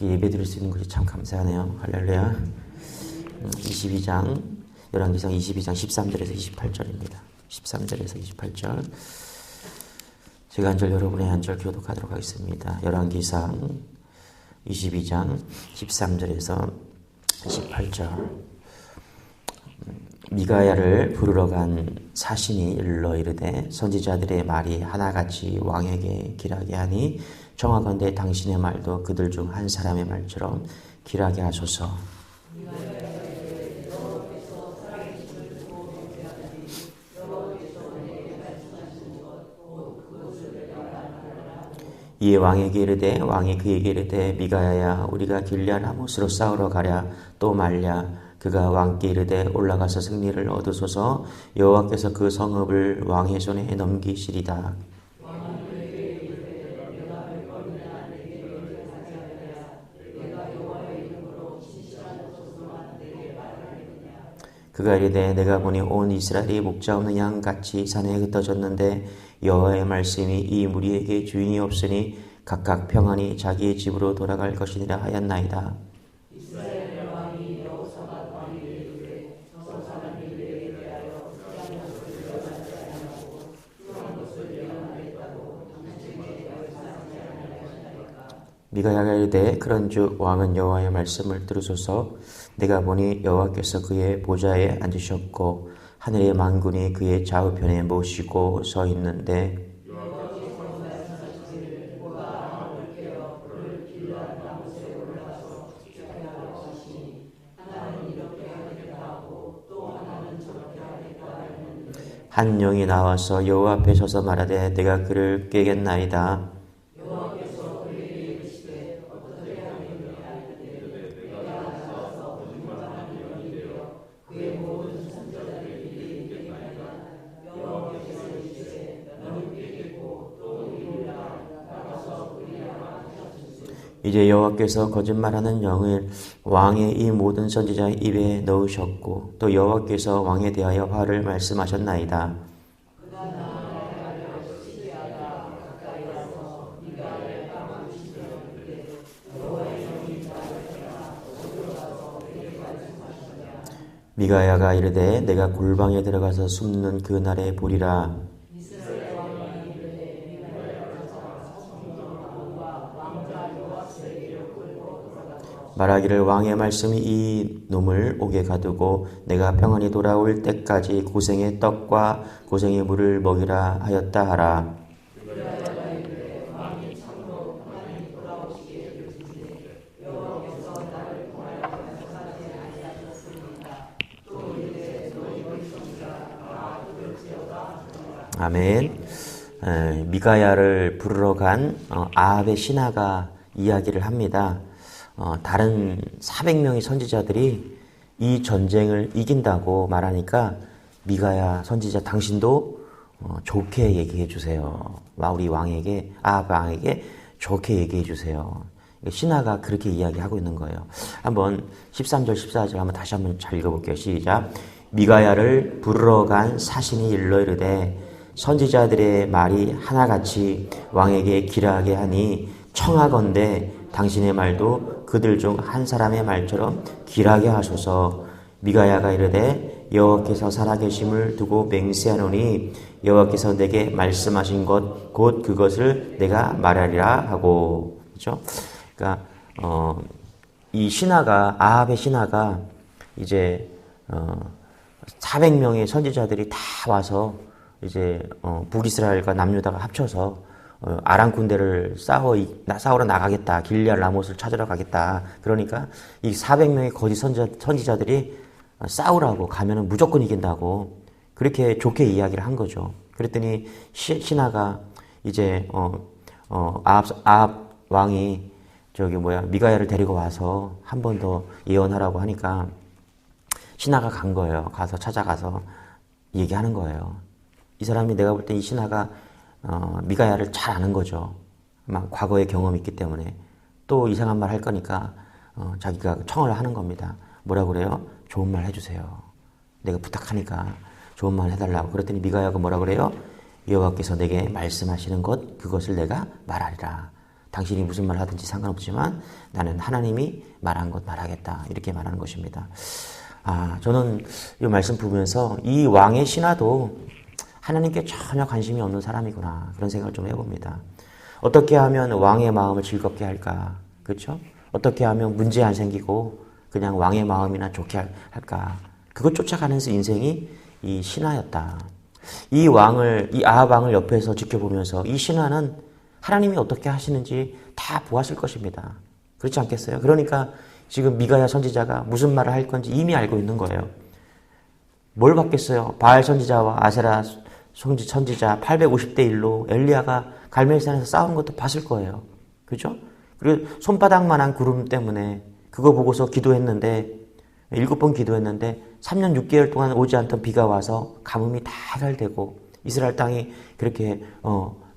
이렇게 예배 드릴 수 있는 것이 참 감사하네요. 할렐루야. 22장, 열왕기상 22장 13절에서 28절입니다. 13절에서 28절. 제가 한 절, 여러분의 한 절 교독하도록 하겠습니다. 열왕기상 22장 13절에서 28절. 미가야를 부르러 간 사신이 일러 이르되 선지자들의 말이 하나같이 왕에게 길하게 하니 청하건대 당신의 말도 그들 중 한 사람의 말처럼 길하게 하소서. 이에 왕에게 이르되 왕이 그에게 이르되 미가야야 우리가 길리앗 라못으로 싸우러 가랴 또 말랴. 그가 왕께 이르되 올라가서 승리를 얻으소서. 여호와께서 그 성읍을 왕의 손에 넘기시리다. 그가 이르되 내가 보니 온 이스라엘이 목자 없는 양같이 산에 흩어졌는데 여호와의 말씀이 이 무리에게 주인이 없으니 각각 평안히 자기의 집으로 돌아갈 것이니라 하였나이다. 미가야가 이르되 그런즉 왕은 여호와의 말씀을 들으소서. 내가 보니 여호와께서 그의 보좌에 앉으셨고 하늘의 만군이 그의 좌우편에 모시고 서 있는데 한 영이 나와서 여호와 앞에 서서 말하되 내가 그를 꾀겠나이다. 이제 여호와께서 거짓말하는 영을 왕의 이 모든 선지자의 입에 넣으셨고 또 여호와께서 왕에 대하여 화를 말씀하셨나이다. 미가야가 이르되 내가 골방에 들어가서 숨는 그 날에 보리라. 말하기를 왕의 말씀이 이 놈을 옥에 가두고 내가 평안히 돌아올 때까지 고생의 떡과 고생의 물을 먹이라 하였다 하라. 아멘. 미가야를 부르러 간 아합의 신하가 이야기를 합니다. 다른 400명의 선지자들이 이 전쟁을 이긴다고 말하니까 미가야 선지자 당신도 좋게 얘기해 주세요. 우리 왕에게 아합 왕에게 좋게 얘기해 주세요. 신하가 그렇게 이야기하고 있는 거예요. 한번 13절 14절 한번 다시 한번 잘 읽어볼게요. 시작. 미가야를 부르러 간 사신이 일러 이르되 선지자들의 말이 하나같이 왕에게 길하게 하니 청하건대 당신의 말도 그들 중 한 사람의 말처럼 길하게 하소서. 미가야가 이르되 여호와께서 살아계심을 두고 맹세하노니 여호와께서 내게 말씀하신 것 곧 그것을 내가 말하리라 하고. 그렇죠? 그러니까 이 신하가 아합의 신하가 이제 400명의 선지자들이 다 와서 이제 북이스라엘과 남유다가 합쳐서 아람 군대를 싸우러 나가겠다. 길리앗 라못을 찾으러 가겠다. 그러니까 이 400명의 거짓 선지자들이 싸우라고 가면은 무조건 이긴다고 그렇게 좋게 이야기를 한 거죠. 그랬더니 신하가 이제 아합 왕이 미가야를 데리고 와서 한 번 더 예언하라고 하니까 신하가 간 거예요. 가서 찾아가서 얘기하는 거예요. 이 사람이 내가 볼 때 이 신하가 미가야를 잘 아는 거죠. 막 과거의 경험이 있기 때문에 또 이상한 말 할 거니까 자기가 청을 하는 겁니다. 뭐라고 그래요? 좋은 말 해주세요. 내가 부탁하니까 좋은 말 해달라고. 그랬더니 미가야가 뭐라 그래요? 여호와께서 내게 말씀하시는 것 그것을 내가 말하리라. 당신이 무슨 말 하든지 상관없지만 나는 하나님이 말한 것 말하겠다. 이렇게 말하는 것입니다. 저는 이 말씀 보면서 이 왕의 신하도 하나님께 전혀 관심이 없는 사람이구나. 그런 생각을 좀 해봅니다. 어떻게 하면 왕의 마음을 즐겁게 할까? 그렇죠? 어떻게 하면 문제 안 생기고 그냥 왕의 마음이나 좋게 할까? 그것 쫓아가는 인생이 이 신하였다. 이 아합 왕을 옆에서 지켜보면서 이 신하는 하나님이 어떻게 하시는지 다 보았을 것입니다. 그렇지 않겠어요? 그러니까 지금 미가야 선지자가 무슨 말을 할 건지 이미 알고 있는 거예요. 뭘 받겠어요? 바알 선지자와 아세라 선지자 850대 1로 엘리야가 갈멜산에서 싸운 것도 봤을 거예요. 그죠? 그리고 손바닥만한 구름 때문에 그거 보고서 기도했는데 7번 기도했는데 3년 6개월 동안 오지 않던 비가 와서 가뭄이 다 해결되고 이스라엘 땅이 그렇게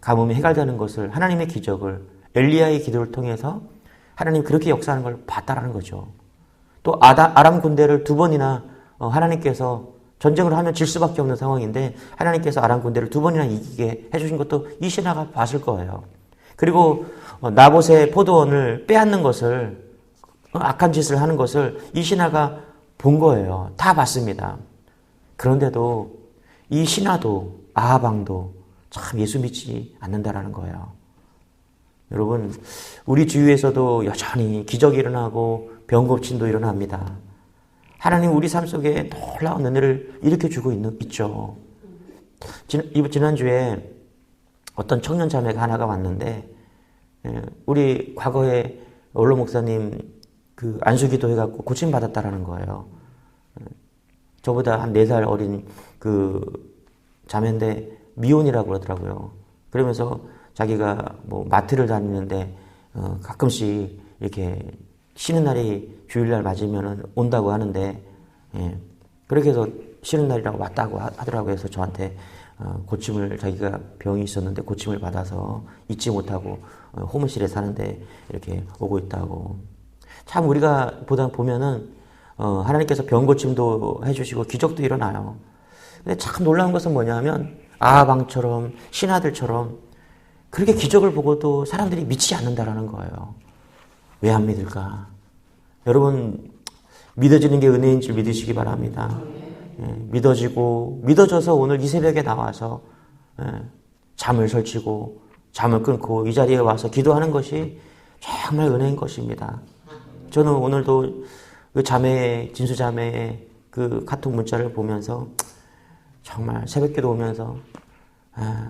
가뭄이 해결되는 것을 하나님의 기적을 엘리야의 기도를 통해서 하나님 그렇게 역사하는 걸 봤다라는 거죠. 또 아람 군대를 2번이나 하나님께서 전쟁을 하면 질 수밖에 없는 상황인데 하나님께서 아람 군대를 2번이나 이기게 해주신 것도 이 신하가 봤을 거예요. 그리고 나봇의 포도원을 빼앗는 것을 악한 짓을 하는 것을 이 신하가 본 거예요. 다 봤습니다. 그런데도 이 신하도 아합 왕도 참 예수 믿지 않는다라는 거예요. 여러분, 우리 주위에서도 여전히 기적이 일어나고 병고침도 일어납니다. 하나님 우리 삶 속에 놀라운 은혜를 일으켜주고 있죠. 지난주에 어떤 청년 자매가 하나가 왔는데 우리 과거에 원로 목사님 그 안수기도 해갖고 고침받았다라는 거예요. 저보다 한 4살 어린 그 자매인데 미혼이라고 그러더라고요. 그러면서 자기가 뭐 마트를 다니는데 가끔씩 이렇게 쉬는 날이 주일날 맞으면 온다고 하는데 그렇게 해서 쉬는 날이라고 왔다고 하더라고요. 그래서 저한테 고침을 자기가 병이 있었는데 고침을 받아서 잊지 못하고 호문실에 사는데 이렇게 오고 있다고. 참 우리가 보면은 하나님께서 병 고침도 해주시고 기적도 일어나요. 근데 참 놀라운 것은 뭐냐면 아합 왕처럼 신하들처럼 그렇게 기적을 보고도 사람들이 믿지 않는다라는 거예요. 왜 안 믿을까? 여러분 믿어지는 게 은혜인 줄 믿으시기 바랍니다. 믿어져서 오늘 이 새벽에 나와서 잠을 설치고 잠을 끊고 이 자리에 와서 기도하는 것이 정말 은혜인 것입니다. 저는 오늘도 그 진수 자매의 그 카톡 문자를 보면서 정말 새벽기도 오면서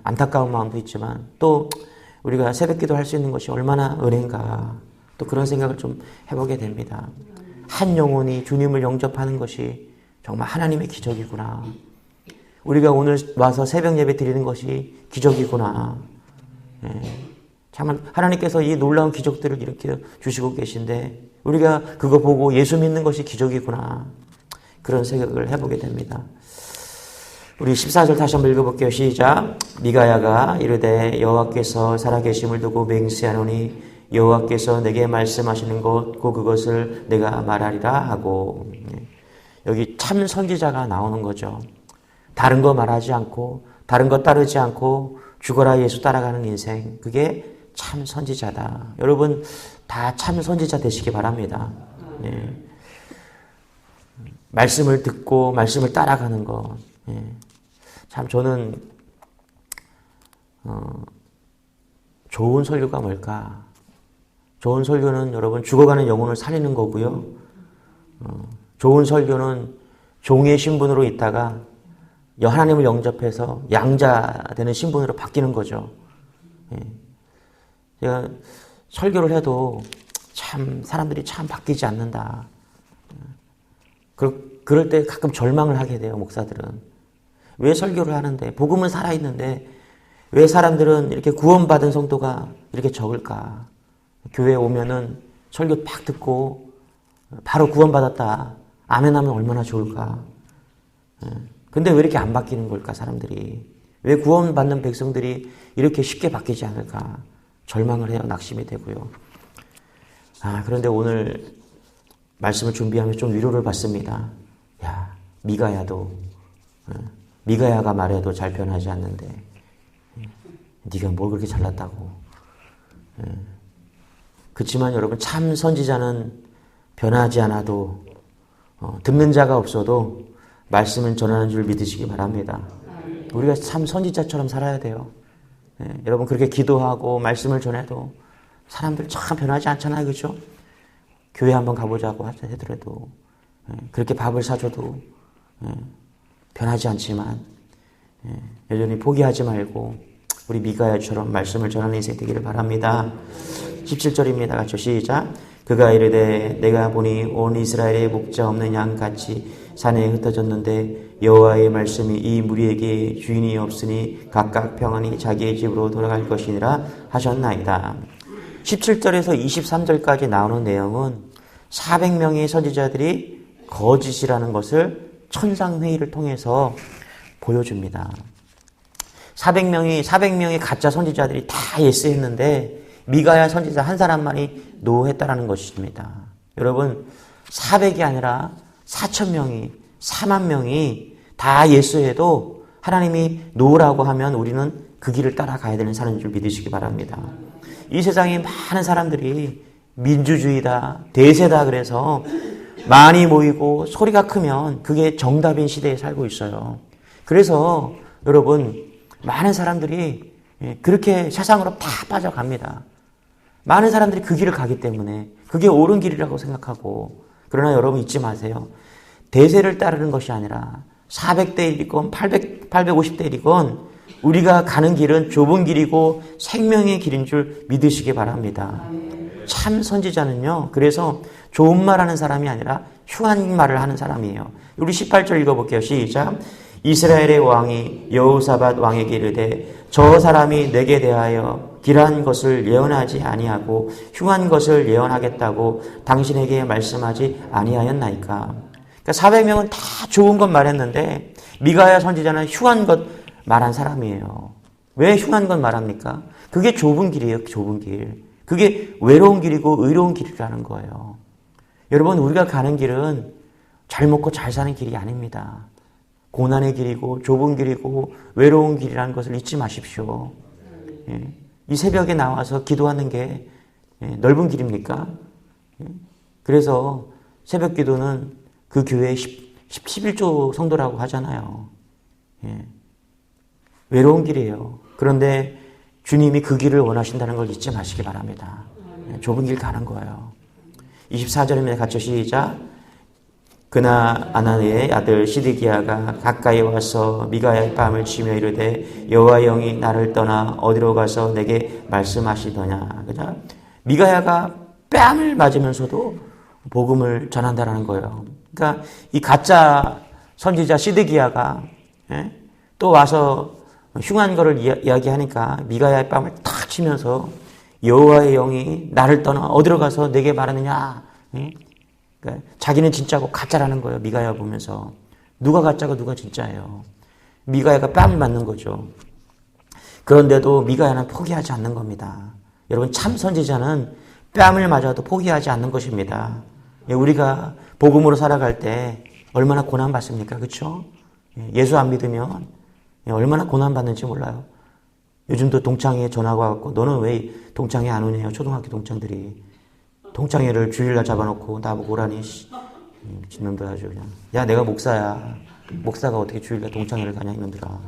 안타까운 마음도 있지만 또 우리가 새벽기도 할 수 있는 것이 얼마나 은혜인가 또 그런 생각을 좀 해보게 됩니다. 한 영혼이 주님을 영접하는 것이 정말 하나님의 기적이구나. 우리가 오늘 와서 새벽 예배 드리는 것이 기적이구나. 정말 하나님께서 이 놀라운 기적들을 일으켜 주시고 계신데 우리가 그거 보고 예수 믿는 것이 기적이구나. 그런 생각을 해보게 됩니다. 우리 14절 다시 한번 읽어볼게요. 시작. 미가야가 이르되 여호와께서 살아계심을 두고 맹세하노니 여호와께서 내게 말씀하시는 것 곧 그것을 내가 말하리라 하고. 여기 참 선지자가 나오는 거죠. 다른 거 말하지 않고 다른 거 따르지 않고 죽어라 예수 따라가는 인생, 그게 참 선지자다. 여러분 다 참 선지자 되시기 바랍니다. 말씀을 듣고 말씀을 따라가는 것. 참 저는 좋은 설교가 뭘까? 좋은 설교는 여러분 죽어가는 영혼을 살리는 거고요. 좋은 설교는 종의 신분으로 있다가 하나님을 영접해서 양자 되는 신분으로 바뀌는 거죠. 제가 설교를 해도 참 사람들이 참 바뀌지 않는다. 그럴 때 가끔 절망을 하게 돼요, 목사들은. 왜 설교를 하는데, 복음은 살아있는데 왜 사람들은 이렇게 구원받은 성도가 이렇게 적을까? 교회에 오면은 설교 팍 듣고 바로 구원받았다. 아멘 하면 얼마나 좋을까? 근데 왜 이렇게 안 바뀌는 걸까, 사람들이? 왜 구원받는 백성들이 이렇게 쉽게 바뀌지 않을까? 절망을 해요, 낙심이 되고요. 그런데 오늘 말씀을 준비하면서 좀 위로를 받습니다. 야, 미가야가 말해도 잘 변하지 않는데 네가 뭘 그렇게 잘났다고. 그렇지만 여러분, 참 선지자는 변하지 않아도 듣는 자가 없어도 말씀을 전하는 줄 믿으시기 바랍니다. 우리가 참 선지자처럼 살아야 돼요. 여러분, 그렇게 기도하고 말씀을 전해도 사람들 참 변하지 않잖아요. 그렇죠? 교회 한번 가보자고 하더라도, 그렇게 밥을 사줘도 변하지 않지만, 여전히 포기하지 말고 우리 미가야처럼 말씀을 전하는 인생 되기를 바랍니다. 17절입니다. 같이 시작. 그가 이르되 내가 보니 온 이스라엘에 목자 없는 양같이 산에 흩어졌는데 여호와의 말씀이 이 무리에게 주인이 없으니 각각 평안히 자기의 집으로 돌아갈 것이니라 하셨나이다. 17절에서 23절까지 나오는 내용은 400명의 선지자들이 거짓이라는 것을 천상회의를 통해서 보여줍니다. 400명의 가짜 선지자들이 다 예스했는데 미가야 선지자 한 사람만이 노했다라는 것입니다. 여러분, 400이 아니라 4,000명이, 4만 명이 다 예수해도 하나님이 노라고 하면 우리는 그 길을 따라가야 되는 사람인 줄 믿으시기 바랍니다. 이 세상에 많은 사람들이 민주주의다, 대세다 그래서 많이 모이고 소리가 크면 그게 정답인 시대에 살고 있어요. 그래서 여러분, 많은 사람들이 그렇게 세상으로 다 빠져갑니다. 많은 사람들이 그 길을 가기 때문에 그게 옳은 길이라고 생각하고, 그러나 여러분 잊지 마세요. 대세를 따르는 것이 아니라 400대 1이건 850대 1이건 우리가 가는 길은 좁은 길이고 생명의 길인 줄 믿으시기 바랍니다. 참 선지자는요, 그래서 좋은 말 하는 사람이 아니라 흉한 말을 하는 사람이에요. 우리 18절 읽어볼게요. 시작. 이스라엘의 왕이 여호사밧 왕에게 이르되 저 사람이 내게 대하여 길한 것을 예언하지 아니하고 흉한 것을 예언하겠다고 당신에게 말씀하지 아니하였나이까. 그러니까 400명은 다 좋은 것 말했는데 미가야 선지자는 흉한 것 말한 사람이에요. 왜 흉한 것 말합니까? 그게 좁은 길이에요. 좁은 길. 그게 외로운 길이고 의로운 길이라는 거예요. 여러분, 우리가 가는 길은 잘 먹고 잘 사는 길이 아닙니다. 고난의 길이고 좁은 길이고 외로운 길이라는 것을 잊지 마십시오. 이 새벽에 나와서 기도하는 게 넓은 길입니까? 그래서 새벽 기도는 그 교회의 11조 성도라고 하잖아요. 외로운 길이에요. 그런데 주님이 그 길을 원하신다는 걸 잊지 마시기 바랍니다. 좁은 길 가는 거예요. 24절입니다. 같이 시작. 그나 아나니의 아들 시드기야가 가까이 와서 미가야의 뺨을 치며 이르되 여호와의 영이 나를 떠나 어디로 가서 내게 말씀하시더냐. 그죠? 미가야가 뺨을 맞으면서도 복음을 전한다라는 거예요. 그러니까 이 가짜 선지자 시드기야가 또 와서 흉한 거를 이야기하니까 미가야의 뺨을 탁 치면서 여호와의 영이 나를 떠나 어디로 가서 내게 말하느냐. 그러니까 자기는 진짜고 가짜라는 거예요. 미가야 보면서. 누가 가짜고 누가 진짜예요. 미가야가 뺨을 맞는 거죠. 그런데도 미가야는 포기하지 않는 겁니다. 여러분, 참 선지자는 뺨을 맞아도 포기하지 않는 것입니다. 우리가 복음으로 살아갈 때 얼마나 고난받습니까? 그렇죠? 예수 안 믿으면 얼마나 고난받는지 몰라요. 요즘도 동창회에 전화가 와갖고 너는 왜 동창회 안 오냐요? 초등학교 동창들이. 동창회를 주일날 잡아놓고 나보고 오라니. 이놈들 아주 그냥. 야, 내가 목사야. 목사가 어떻게 주일날 동창회를 가냐 이놈들아.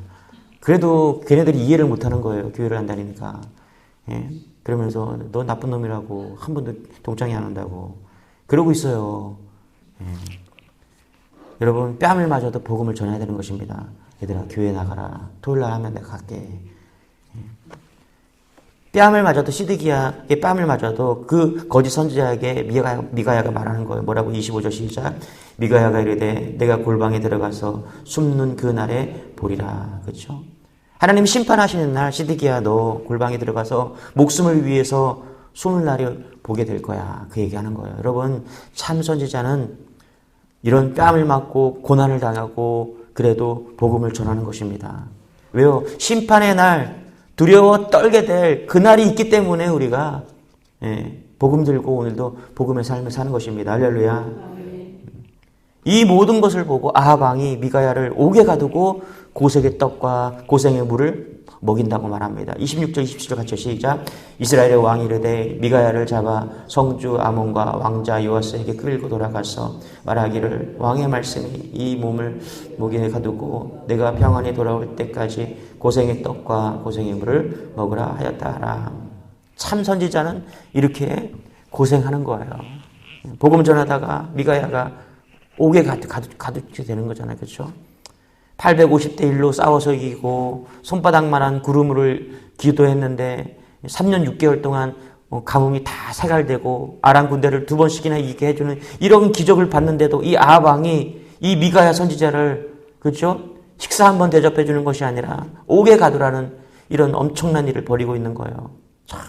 그래도 걔네들이 이해를 못하는 거예요. 교회를 안 다니니까. 그러면서 너 나쁜 놈이라고 한 번도 동창회 안 온다고. 그러고 있어요. 여러분, 뺨을 맞아도 복음을 전해야 되는 것입니다. 얘들아, 교회 나가라. 토요일날 하면 내가 갈게. 뺨을 맞아도 시드기야에게 뺨을 맞아도 그 거짓 선지자에게 미가야가 말하는 거예요. 뭐라고? 25절 시작. 미가야가 이르되 내가 골방에 들어가서 숨는 그 날에 보리라. 그렇죠? 하나님 심판하시는 날 시드기야 너 골방에 들어가서 목숨을 위해서 숨을 날을 보게 될 거야. 그 얘기하는 거예요. 여러분, 참 선지자는 이런 뺨을 맞고 고난을 당하고 그래도 복음을 전하는 것입니다. 왜요? 심판의 날 두려워 떨게 될 그날이 있기 때문에 우리가 복음 들고 오늘도 복음의 삶을 사는 것입니다. 할렐루야. 이 모든 것을 보고 아합 왕이 미가야를 옥에 가두고 고색의 떡과 고생의 물을 먹인다고 말합니다. 26절 27절 같이 시작. 이스라엘의 왕이 이르되 미가야를 잡아 성주 아몬과 왕자 요아스에게 끌고 돌아가서 말하기를 왕의 말씀이 이 몸을 목에 가두고 내가 평안히 돌아올 때까지 고생의 떡과 고생의 물을 먹으라 하였다 하라. 참 선지자는 이렇게 고생하는 거예요. 복음 전하다가 미가야가 옥에 가두게 되는 거잖아요. 그렇죠? 850대 1로 싸워서 이기고 손바닥만한 구름을 기도했는데 3년 6개월 동안 가뭄이 다 세갈되고 아람 군대를 2번씩이나 이기게 해주는 이런 기적을 봤는데도 이 아합 왕이 이 미가야 선지자를 그렇죠? 식사 한번 대접해 주는 것이 아니라 옥에 가두라는 이런 엄청난 일을 벌이고 있는 거예요. 참.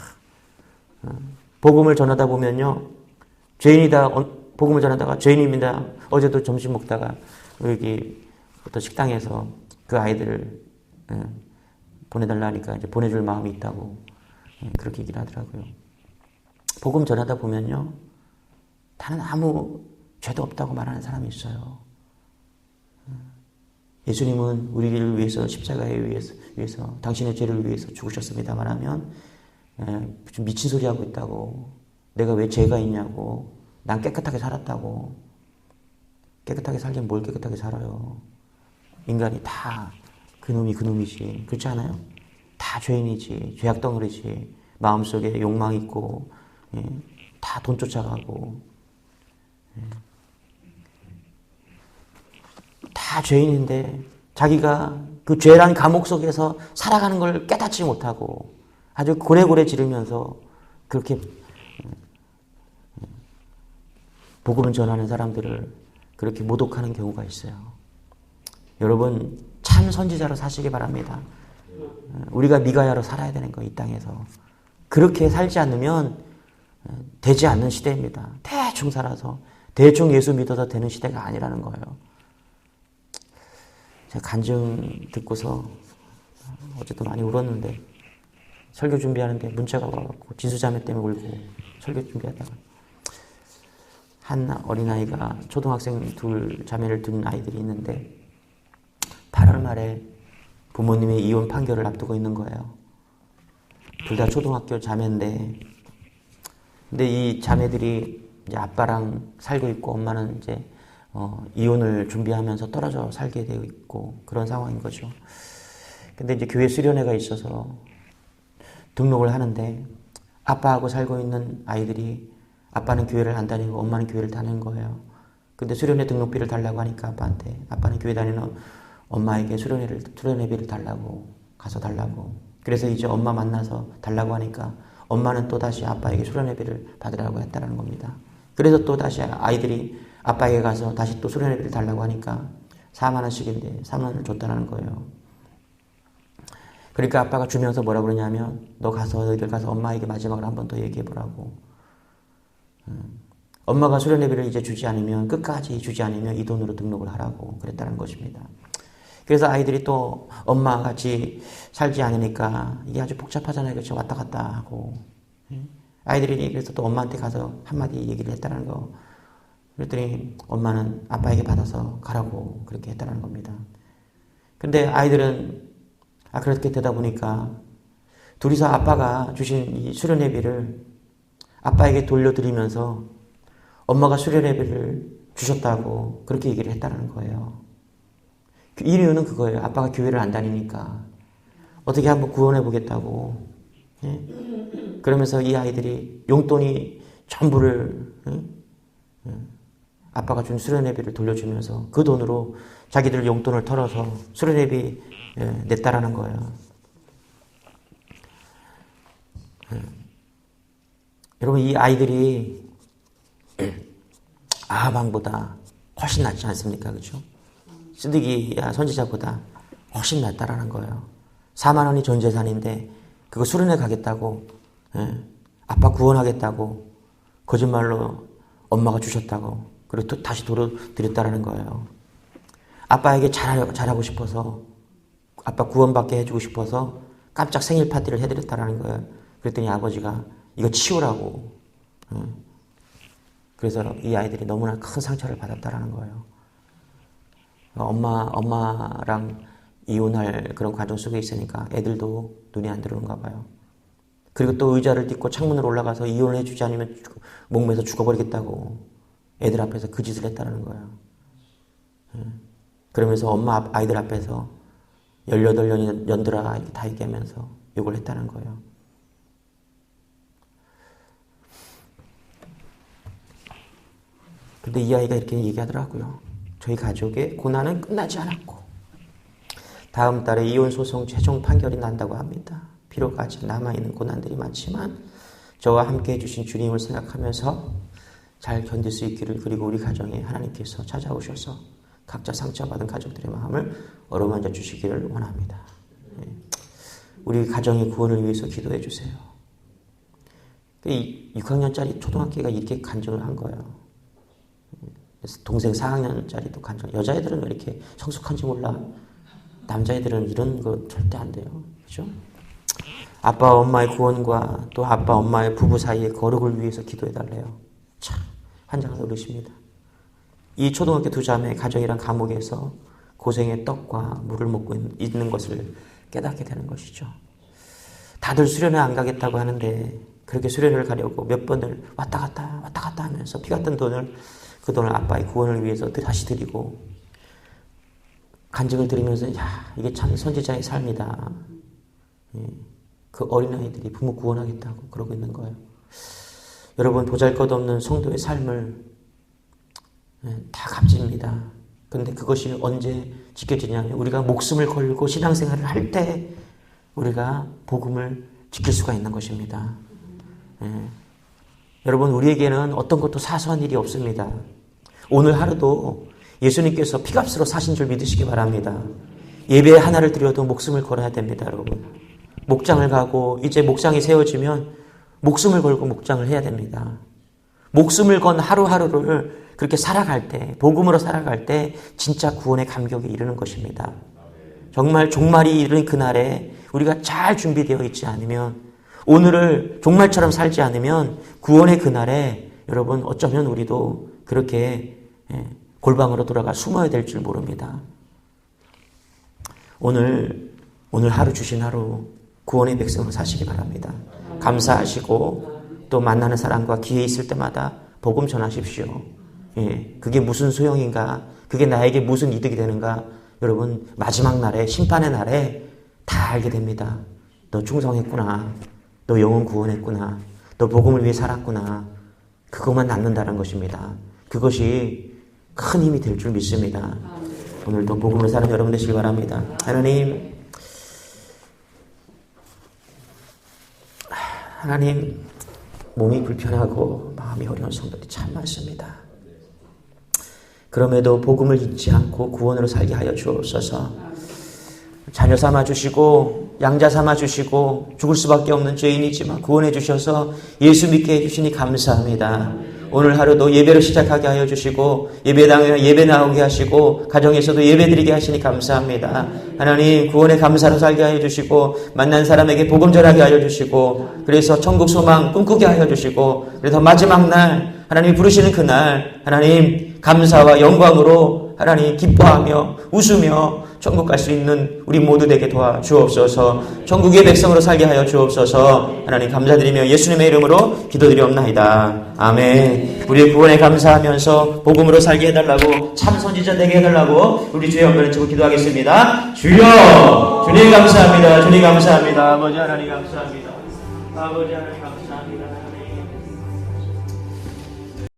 복음을 전하다 보면요. 죄인이다. 복음을 전하다가 죄인입니다. 어제도 점심 먹다가 여기 어떤 식당에서 그 아이들을 보내달라 하니까 이제 보내줄 마음이 있다고 그렇게 얘기를 하더라고요. 복음 전하다 보면요. 나는 아무 죄도 없다고 말하는 사람이 있어요. 예수님은 우리를 위해서 십자가에 위해서 당신의 죄를 위해서 죽으셨습니다만 하면 좀 미친 소리 하고 있다고 내가 왜 죄가 있냐고 난 깨끗하게 살았다고 깨끗하게 살긴 뭘 깨끗하게 살아요. 인간이 다 그놈이지. 그렇지 않아요? 다 죄인이지. 죄악덩어리지. 마음속에 욕망 있고 다 돈 쫓아가고 다 죄인인데 자기가 그 죄란 감옥 속에서 살아가는 걸 깨닫지 못하고 아주 고래고래 지르면서 그렇게 복음을 전하는 사람들을 그렇게 모독하는 경우가 있어요. 여러분 참 선지자로 사시기 바랍니다. 우리가 미가야로 살아야 되는 거 이 땅에서. 그렇게 살지 않으면 되지 않는 시대입니다. 대충 살아서 대충 예수 믿어서 되는 시대가 아니라는 거예요. 제가 간증 듣고서 어제도 많이 울었는데 설교 준비하는데 문자가 와갖고 진수자매 때문에 울고 설교 준비하다가 한 어린아이가 초등학생 둘 자매를 둔 아이들이 있는데 8월 말에 부모님의 이혼 판결을 앞두고 있는 거예요. 둘 다 초등학교 자매인데 근데 이 자매들이 이제 아빠랑 살고 있고 엄마는 이제 이혼을 준비하면서 떨어져 살게 되어 있고 그런 상황인 거죠. 근데 이제 교회 수련회가 있어서 등록을 하는데 아빠하고 살고 있는 아이들이 아빠는 교회를 안 다니고 엄마는 교회를 다니는 거예요. 근데 수련회 등록비를 달라고 하니까 아빠한테 아빠는 교회 다니는 엄마에게 수련회비를 달라고 가서 달라고. 그래서 이제 엄마 만나서 달라고 하니까 엄마는 또 다시 아빠에게 수련회비를 받으라고 했다는 겁니다. 그래서 또 다시 아이들이 아빠에게 가서 다시 또 수련회비를 달라고 하니까 4만 원씩인데 3만 원을 줬다는 거예요. 그러니까 아빠가 주면서 뭐라고 그러냐면 너희들 가서 엄마에게 마지막으로 한 번 더 얘기해 보라고. 엄마가 수련회비를 이제 주지 않으면 끝까지 주지 않으면 이 돈으로 등록을 하라고 그랬다는 것입니다. 그래서 아이들이 또 엄마 같이 살지 않으니까 이게 아주 복잡하잖아요. 그렇죠? 왔다 갔다 하고. 아이들이 그래서 또 엄마한테 가서 한마디 얘기를 했다는 거. 그랬더니 엄마는 아빠에게 받아서 가라고 그렇게 했다는 겁니다. 근데 아이들은 그렇게 되다 보니까 둘이서 아빠가 주신 이 수련회비를 아빠에게 돌려드리면서 엄마가 수련회비를 주셨다고 그렇게 얘기를 했다는 거예요. 이 이유는 그거예요. 아빠가 교회를 안 다니니까 어떻게 한번 구원해 보겠다고. 그러면서 이 아이들이 용돈이 전부를 아빠가 준 수련회비를 돌려주면서 그 돈으로 자기들 용돈을 털어서 수련회비 냈다라는 거예요. 여러분 이 아이들이 아합왕보다 훨씬 낫지 않습니까? 그렇죠? 스드기야 선지자보다 훨씬 낫다라는 거예요. 4만 원이 전 재산인데 그거 수련회 가겠다고 아빠 구원하겠다고 거짓말로 엄마가 주셨다고 그리고 또 다시 돌려드렸다라는 거예요. 아빠에게 잘하고 싶어서 아빠 구원받게 해주고 싶어서 깜짝 생일 파티를 해드렸다라는 거예요. 그랬더니 아버지가 이거 치우라고. 그래서 이 아이들이 너무나 큰 상처를 받았다라는 거예요. 엄마랑 이혼할 그런 과정 속에 있으니까 애들도 눈에 안 들어오는가 봐요. 그리고 또 의자를 딛고 창문으로 올라가서 이혼을 해주지 않으면 목매서 죽어버리겠다고 애들 앞에서 그 짓을 했다는 거예요. 그러면서 아이들 앞에서 18년이 연들아 이렇게 다 얘기하면서 욕을 했다는 거예요. 근데 이 아이가 이렇게 얘기하더라고요. 저희 가족의 고난은 끝나지 않았고 다음 달에 이혼 소송 최종 판결이 난다고 합니다. 비록 아직 남아있는 고난들이 많지만 저와 함께 해주신 주님을 생각하면서 잘 견딜 수 있기를, 그리고 우리 가정에 하나님께서 찾아오셔서 각자 상처받은 가족들의 마음을 어루만져 주시기를 원합니다. 우리 가정의 구원을 위해서 기도해 주세요. 6학년짜리 초등학교가 이렇게 간증을 한 거예요. 동생 4학년짜리도 간증. 여자애들은 왜 이렇게 성숙한지 몰라. 남자애들은 이런 거 절대 안 돼요. 그죠? 아빠 엄마의 구원과 또 아빠 엄마의 부부 사이의 거룩을 위해서 기도해 달래요. 참 환장한 어르십니다. 이 초등학교 두 자매 가정이란 감옥에서 고생의 떡과 물을 먹고 있는 것을 깨닫게 되는 것이죠. 다들 수련회 안 가겠다고 하는데 그렇게 수련회를 가려고 몇 번을 왔다 갔다 하면서 피 같은 돈을, 그 돈을 아빠의 구원을 위해서 다시 드리고 간증을 드리면서 이게 참 선지자의 삶이다. 그 어린아이들이 부모 구원하겠다고 그러고 있는 거예요. 여러분, 보잘것없는 성도의 삶을 다 값집니다. 그런데 그것이 언제 지켜지냐면 우리가 목숨을 걸고 신앙생활을 할 때 우리가 복음을 지킬 수가 있는 것입니다. 여러분, 우리에게는 어떤 것도 사소한 일이 없습니다. 오늘 하루도 예수님께서 피값으로 사신 줄 믿으시기 바랍니다. 예배 하나를 드려도 목숨을 걸어야 됩니다, 여러분. 목장을 가고 이제 목장이 세워지면 목숨을 걸고 목장을 해야 됩니다. 목숨을 건 하루하루를 그렇게 살아갈 때, 복음으로 살아갈 때 진짜 구원의 감격에 이르는 것입니다. 정말 종말이 이르는 그날에 우리가 잘 준비되어 있지 않으면, 오늘을 종말처럼 살지 않으면 구원의 그날에 여러분 어쩌면 우리도 그렇게 골방으로 돌아가 숨어야 될 줄 모릅니다. 오늘 하루 주신 하루 구원의 백성으로 사시기 바랍니다. 감사하시고 또 만나는 사람과 기회 있을 때마다 복음 전하십시오. 그게 무슨 소용인가? 그게 나에게 무슨 이득이 되는가? 여러분, 마지막 날에, 심판의 날에 다 알게 됩니다. 너 충성했구나. 너 영혼 구원했구나. 너 복음을 위해 살았구나. 그것만 남는다는 것입니다. 그것이 큰 힘이 될 줄 믿습니다. 오늘도 복음으로 사는 여러분 되시기 바랍니다. 하나님, 몸이 불편하고 마음이 어려운 성도들이 참 많습니다. 그럼에도 복음을 잊지 않고 구원으로 살게 하여 주옵소서. 자녀 삼아 주시고 양자 삼아 주시고 죽을 수밖에 없는 죄인이지만 구원해 주셔서 예수 믿게 해주시니 감사합니다. 오늘 하루도 예배를 시작하게 하여 주시고 예배당에 예배 나오게 하시고 가정에서도 예배 드리게 하시니 감사합니다. 하나님, 구원의 감사로 살게 하여 주시고 만난 사람에게 복음 전하게 하여 주시고 그래서 천국 소망 꿈꾸게 하여 주시고 그래서 마지막 날 하나님 부르시는 그날 하나님 감사와 영광으로 하나님 기뻐하며 웃으며 천국 갈 수 있는 우리 모두 되게 도와주옵소서. 천국의 백성으로 살게 하여 주옵소서. 하나님 감사드리며 예수님의 이름으로 기도드리옵나이다. 아멘. 우리의 구원에 감사하면서 복음으로 살게 해달라고, 참 선지자 되게 해달라고 우리 주의 엄연한 척을 기도하겠습니다. 주여, 주님 감사합니다. 주님 감사합니다. 아버지 하나님 감사합니다. 아버지 하나님 감사합니다.